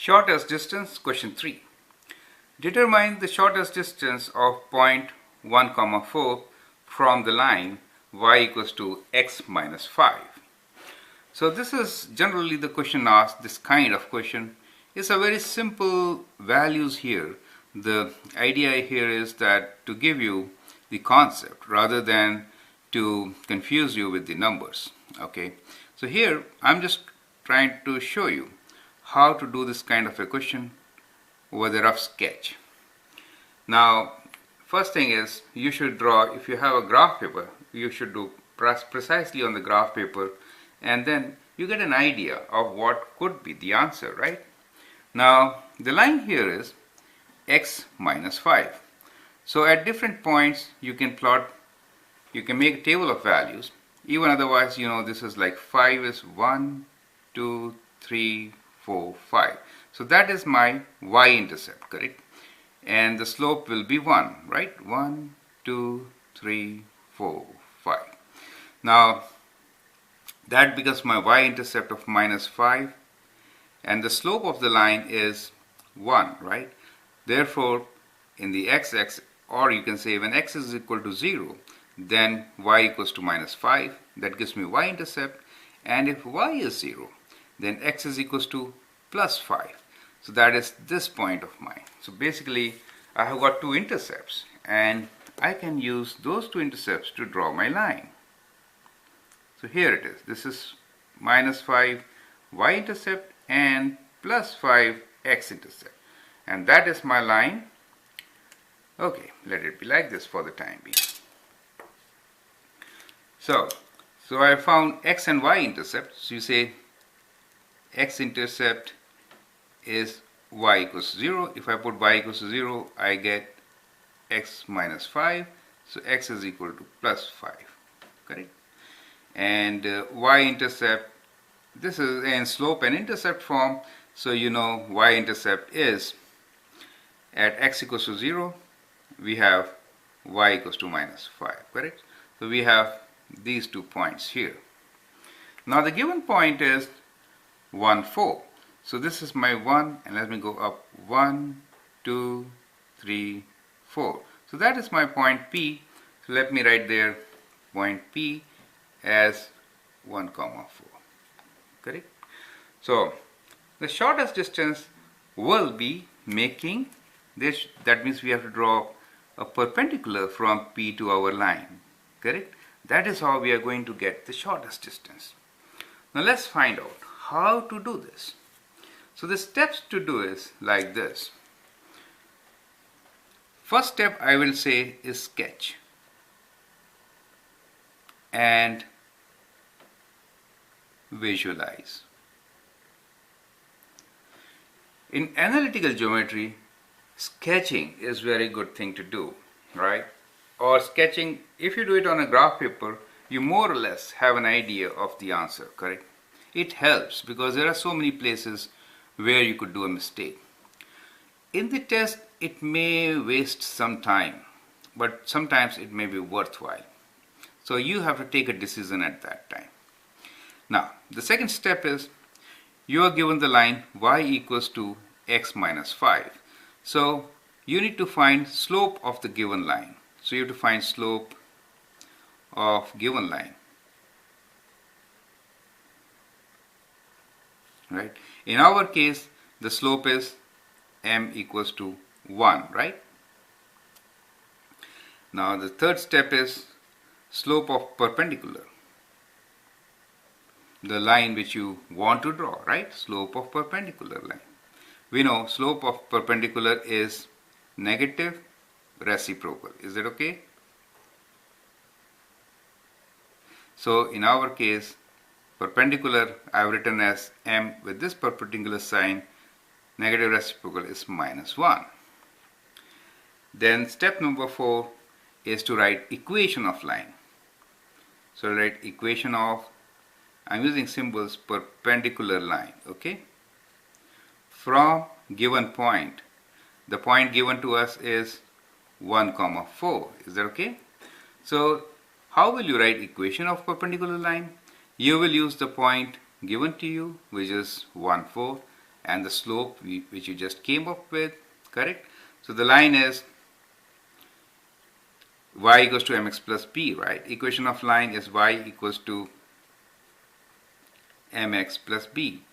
Shortest distance, question 3. Determine the shortest distance of point 1, 4 from the line y equals to x minus 5. So this is generally the question asked, this kind of question. It's a very simple values here. The idea here is that to give you the concept rather than to confuse you with the numbers. Okay, so here I'm just trying to show you how to do this kind of a question with a rough sketch. Now, first thing is you should draw, if you have a graph paper, you should do precisely on the graph paper, and then you get an idea of what could be the answer, right? Now, the line here is x minus 5. So at different points you can plot, you can make a table of values. Even otherwise, you know, this is like 5 is 1, 2, 3, 4, 5. So that is my y-intercept, correct? And the slope will be 1, right? 1, 2, 3, 4, 5. Now that becomes my y-intercept of minus 5, and the slope of the line is 1, right? Therefore, in the x-axis, or you can say when x is equal to 0, then y equals to minus 5. That gives me y-intercept. And if y is 0, then x is equals to plus 5. So that is this point of mine. So basically, I have got two intercepts, and I can use those two intercepts to draw my line. So here it is. This is minus 5 y-intercept and plus 5 x-intercept. And that is my line. Okay, let it be like this for the time being. So I found x and y-intercept. So you say x-intercept is y equals 0. If I put y equals to 0, I get x minus 5. So x is equal to plus 5. Correct? And y-intercept, this is in slope and intercept form. So you know y-intercept is at x equals to 0, we have y equals to minus 5. Correct? So we have these 2 points here. Now the given point is 1, 4. So this is my 1, and let me go up 1, 2, 3, 4. So that is my point P. So let me write there point P as 1, 4. Correct? So the shortest distance will be making this. That means we have to draw a perpendicular from P to our line. Correct? That is how we are going to get the shortest distance. Now let's find out how to do this. So the steps to do is like this. First step I will say is sketch. And visualize. In analytical geometry, sketching is very good thing to do, right? Or sketching, if you do it on a graph paper, you more or less have an idea of the answer, correct? It helps because there are so many places where you could do a mistake. In the test, it may waste some time, but sometimes it may be worthwhile. So you have to take a decision at that time. Now, the second step is you are given the line y equals to x minus 5. So you need to find slope of the given line. So you have to find slope of given line. Right? In our case, the slope is m equals to 1, right? Now the third step is slope of perpendicular. The line which you want to draw, right? Slope of perpendicular line. We know slope of perpendicular is negative reciprocal. Is that okay? So in our case, perpendicular I have written as m with this perpendicular sign, negative reciprocal is minus 1. Then step number 4 is to write equation of line. So write equation of, I'm using symbols, perpendicular line, okay? From given point, the point given to us is 1, 4. Is that okay? So how will you write equation of perpendicular line? You will use the point given to you, which is 1, 4, and the slope which you just came up with, correct? So the line is y equals to mx plus b, right? Equation of line is y equals to mx plus b.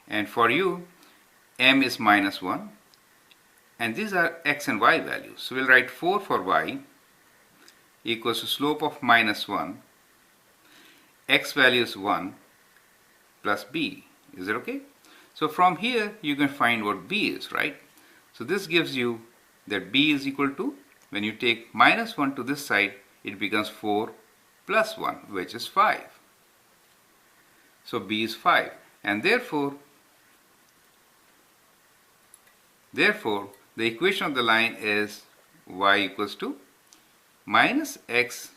And for you, m is minus 1. And these are x and y values. So we'll write 4 for y equals to slope of minus 1. X value is 1 plus b. Is that okay? So from here, you can find what b is, right? So this gives you that b is equal to, when you take minus 1 to this side, it becomes 4 plus 1, which is 5. So b is 5. And therefore, the equation of the line is y equals to minus x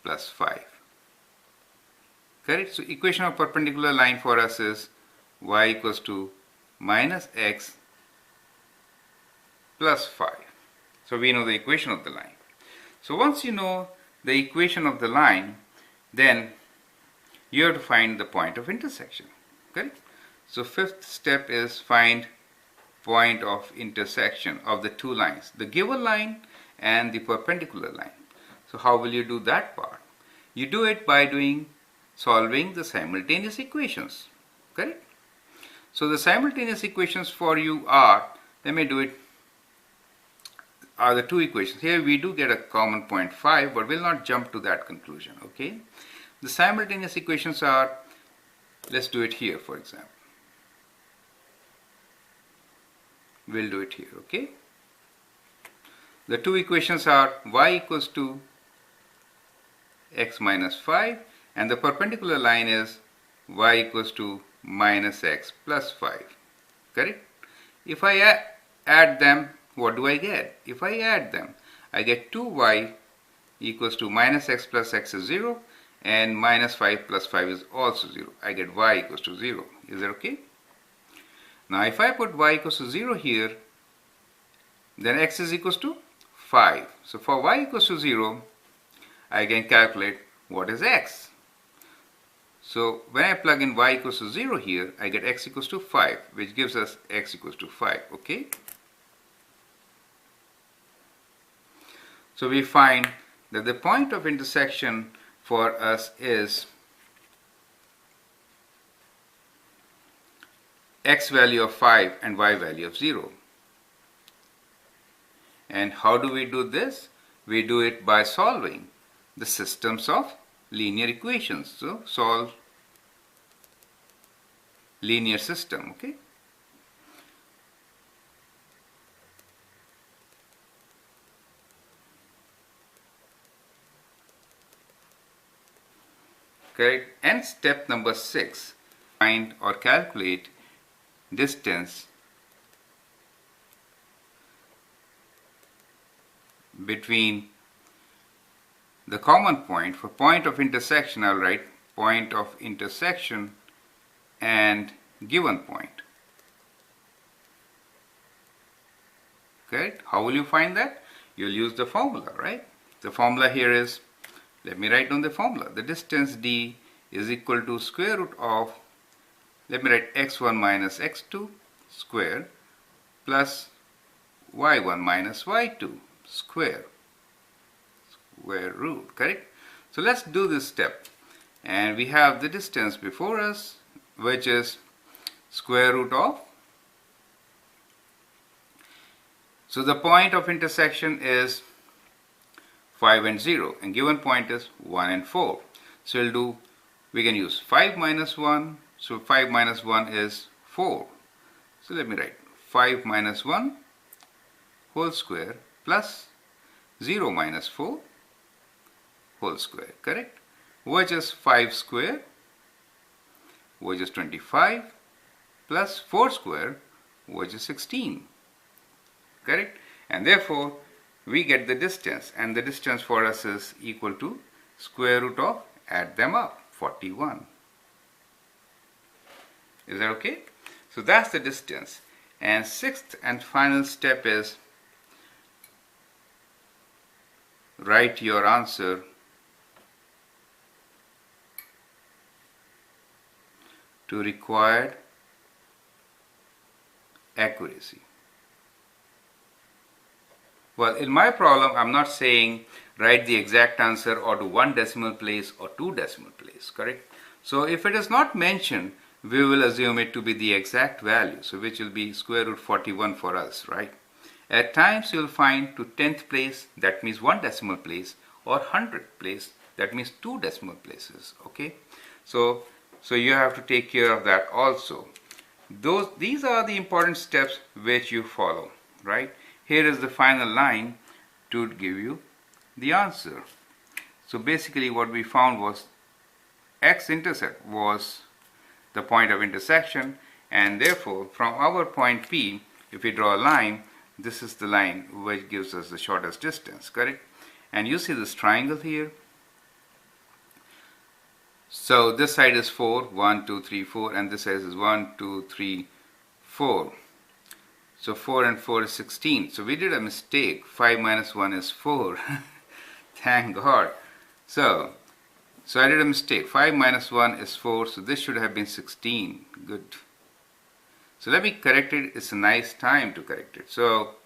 plus 5. Correct? So equation of perpendicular line for us is y equals to minus x plus 5. So we know the equation of the line. So once you know the equation of the line, then you have to find the point of intersection. Correct? So fifth step is find point of intersection of the two lines, the given line and the perpendicular line. So how will you do that part? You do it by solving the simultaneous equations. Correct? So the simultaneous equations for you are, let me do it, are the two equations. Here we do get a common point 5, but we'll not jump to that conclusion. Okay? The simultaneous equations are, let's do it here for example. We'll do it here, okay? The two equations are y equals to x minus 5 and the perpendicular line is y equals to minus x plus 5. Correct? If I add them, what do I get? If I add them, I get 2y equals to minus x plus x is 0 and minus 5 plus 5 is also 0. I get y equals to 0. Is that okay? Now if I put y equals to 0 here, then x is equals to 5. So for y equals to 0, I can calculate what is x. So when I plug in y equals to 0 here, I get x equals to 5, which gives us x equals to 5. Okay? So we find that the point of intersection for us is x value of 5 and y value of 0. And how do we do this? We do it by solving the systems of linear equations. So solve linear system, okay? Correct? And step number 6, find or calculate distance between the common point. For point of intersection, I'll write point of intersection and given point. Correct? How will you find that? You'll use the formula, right? The formula here is, let me write down the formula. The distance d is equal to square root of, let me write x1 minus x2 square plus y1 minus y2 square root. Correct? So let's do this step. And we have the distance before us, which is square root of. So the point of intersection is 5 and 0, and given point is 1 and 4. So we can use 5 minus 1. So 5 minus 1 is 4. So let me write 5 minus 1 whole square plus 0 minus 4 whole square. Correct? Which is 5 square, which is 25, plus 4 square, which is 16. Correct? And therefore, we get the distance, and the distance for us is equal to square root of, add them up, 41. Is that okay? So that's the distance. And sixth and final step is write your answer to required accuracy. Well, in my problem, I'm not saying write the exact answer or to 1 decimal place or 2 decimal place, correct? So if it is not mentioned, we will assume it to be the exact value, so which will be square root 41 for us, right? At times you'll find to 10th place, that means 1 decimal place, or 100th place, that means 2 decimal places, okay? So you have to take care of that also. These are the important steps which you follow, right? Here is the final line to give you the answer. So basically what we found was x-intercept was the point of intersection, and therefore from our point P, if we draw a line, this is the line which gives us the shortest distance, correct? And you see this triangle here. So this side is 4, 1, 2, 3, 4, and this side is 1, 2, 3, 4. So 4 and 4 is 16. So we did a mistake. 5 minus 1 is 4. Thank God. So I did a mistake. 5 minus 1 is 4. So this should have been 16. Good. So let me correct it. It's a nice time to correct it. So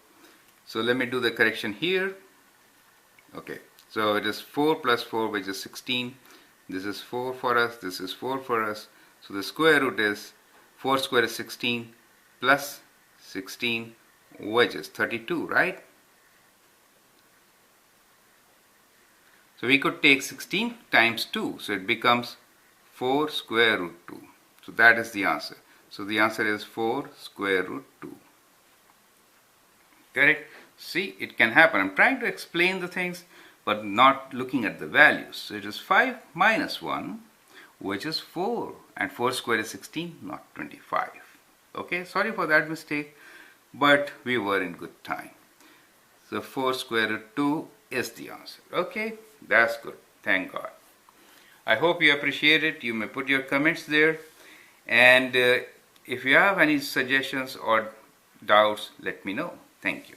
let me do the correction here. Okay. So it is 4 plus 4, which is 16. This is 4 for us. This is 4 for us. So the square root is 4 square is 16 plus 16, which is 32, right? So we could take 16 times 2, so it becomes 4 square root 2. So that is the answer. So the answer is 4 square root 2. Correct? See, it can happen. I'm trying to explain the things, but not looking at the values. So it is 5 minus 1, which is 4. And 4 square is 16, not 25. Okay, sorry for that mistake, but we were in good time. So 4 square root 2 is the answer. Okay, that's good. Thank God. I hope you appreciate it. You may put your comments there. And if you have any suggestions or doubts, let me know. Thank you.